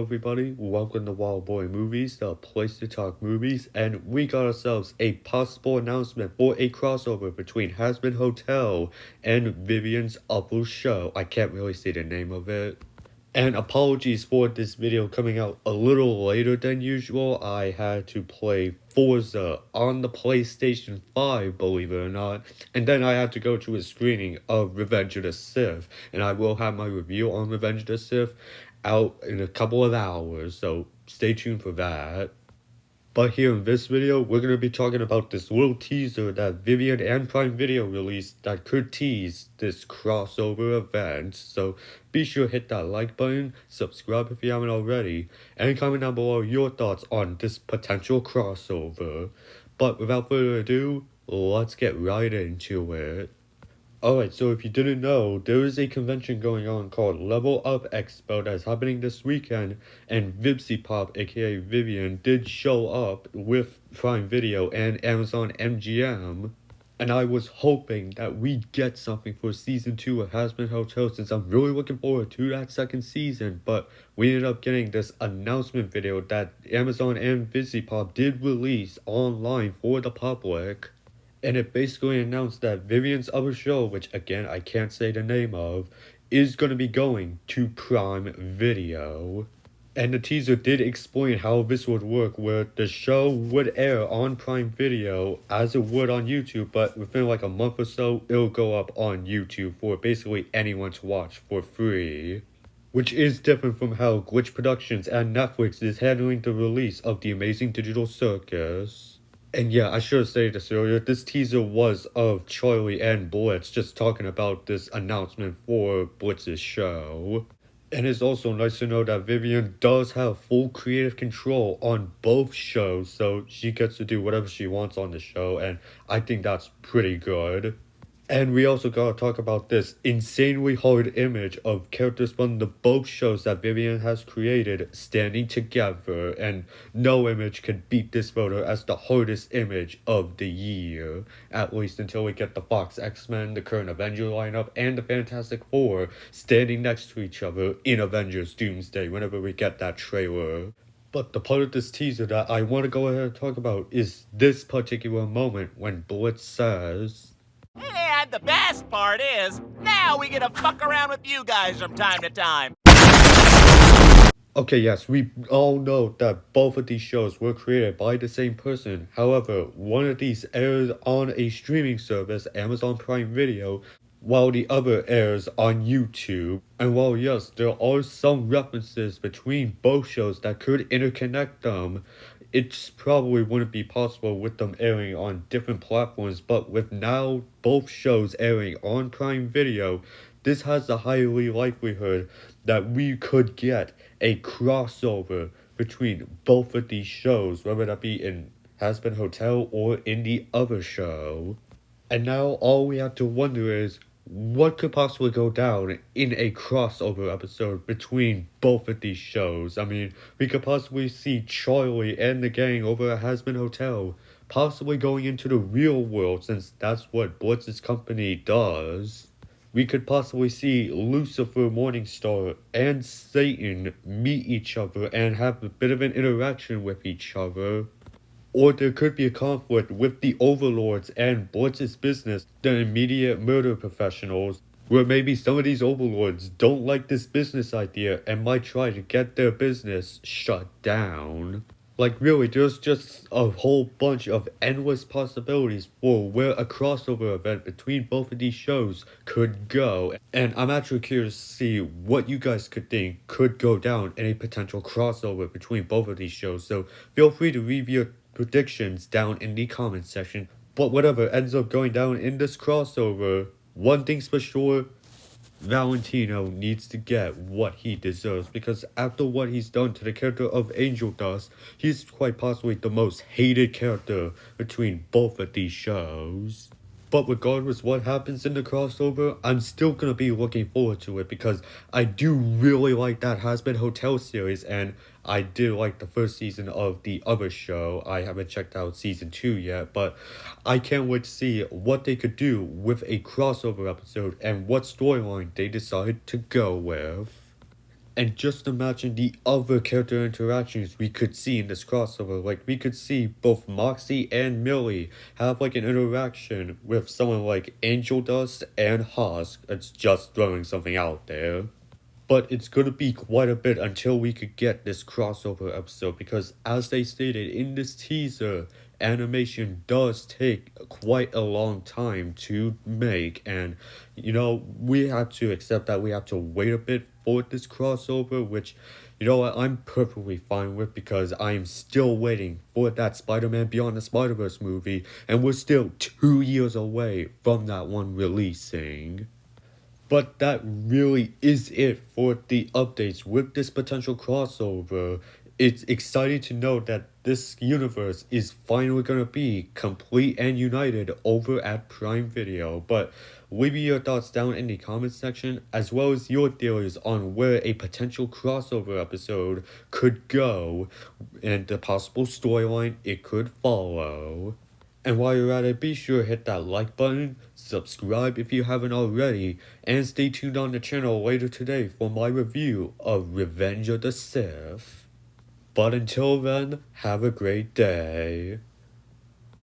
everybody, welcome to Wild Boy Movies, the place to talk movies, and we got ourselves a possible announcement for a crossover between Hazbin Hotel and Vivian's Upper Show. I can't really say the name of it. And apologies for this video coming out a little later than usual. I had to play Forza on the PlayStation 5, believe it or not. And then I had to go to a screening of Revenge of the Sith. And I will have my review on Revenge of the Sith out in a couple of hours, so stay tuned for that. But here in this video, we're going to be talking about this little teaser that Vivian and Prime Video released that could tease this crossover event. So be sure to hit that like button, subscribe if you haven't already, and comment down below your thoughts on this potential crossover. But without further ado, let's get right into it. Alright, so if you didn't know, there is a convention going on called Level Up Expo that's happening this weekend, and VipsyPop, aka Vivian, did show up with Prime Video and Amazon MGM. And I was hoping that we'd get something for Season 2 of Hazbin Hotel since I'm really looking forward to that second season, but we ended up getting this announcement video that Amazon and VipsyPop did release online for the public. And it basically announced that Vivian's other show, which again I can't say the name of, is going to be going to Prime Video. And the teaser did explain how this would work, where the show would air on Prime Video as it would on YouTube, but within like a month or so, it'll go up on YouTube for basically anyone to watch for free. Which is different from how Glitch Productions and Netflix is handling the release of The Amazing Digital Circus. And yeah, I should have said this earlier, this teaser was of Charlie and Blitz just talking about this announcement for Blitz's show. And it's also nice to know that Vivian does have full creative control on both shows, so she gets to do whatever she wants on the show, and I think that's pretty good. And we also gotta talk about this insanely hard image of characters from the both shows that Vivian has created standing together, and no image could beat this photo as the hardest image of the year, at least until we get the Fox X-Men, the current Avenger lineup, and the Fantastic Four standing next to each other in Avengers Doomsday whenever we get that trailer. But the part of this teaser that I want to go ahead and talk about is this particular moment when Blitz says, "And the best part is, now we get to fuck around with you guys from time to time." Okay, yes, we all know that both of these shows were created by the same person. However, one of these airs on a streaming service, Amazon Prime Video, while the other airs on YouTube. And while yes, there are some references between both shows that could interconnect them, it probably wouldn't be possible with them airing on different platforms, but with now both shows airing on Prime Video, this has a highly likelihood that we could get a crossover between both of these shows, whether that be in Hazbin Hotel or in the other show. And now all we have to wonder is, what could possibly go down in a crossover episode between both of these shows? I mean, we could possibly see Charlie and the gang over at Hazbin Hotel possibly going into the real world, since that's what Blitz's company does. We could possibly see Lucifer, Morningstar, and Satan meet each other and have a bit of an interaction with each other. Or there could be a conflict with the overlords and Blitz's business, the immediate murder professionals, where maybe some of these overlords don't like this business idea and might try to get their business shut down. Like really, there's just a whole bunch of endless possibilities for where a crossover event between both of these shows could go. And I'm actually curious to see what you guys could think could go down in a potential crossover between both of these shows. So feel free to leave your predictions down in the comment section. But whatever ends up going down in this crossover, one thing's for sure, Valentino needs to get what he deserves, because after what he's done to the character of Angel Dust, he's quite possibly the most hated character between both of these shows. But regardless what happens in the crossover, I'm still gonna be looking forward to it, because I do really like that Hazbin Hotel series, and I did like the first season of the other show. I haven't checked out season 2 yet, but I can't wait to see what they could do with a crossover episode and what storyline they decide to go with. And just imagine the other character interactions we could see in this crossover. Like, we could see both Moxie and Millie have, like, an interaction with someone like Angel Dust and Husk. It's just throwing something out there. But it's gonna be quite a bit until we could get this crossover episode, because as they stated in this teaser, animation does take quite a long time to make, and we have to accept that we have to wait a bit for this crossover, which I'm perfectly fine with, because I'm still waiting for that Spider-Man Beyond the Spider-Verse movie, and we're still 2 years away from that one releasing. But that really is it for the updates with this potential crossover. It's exciting to know that this universe is finally going to be complete and united over at Prime Video. But leave me your thoughts down in the comments section, as well as your theories on where a potential crossover episode could go and the possible storyline it could follow. And while you're at it, be sure to hit that like button, subscribe if you haven't already, and stay tuned on the channel later today for my review of Revenge of the Sith. But until then, have a great day.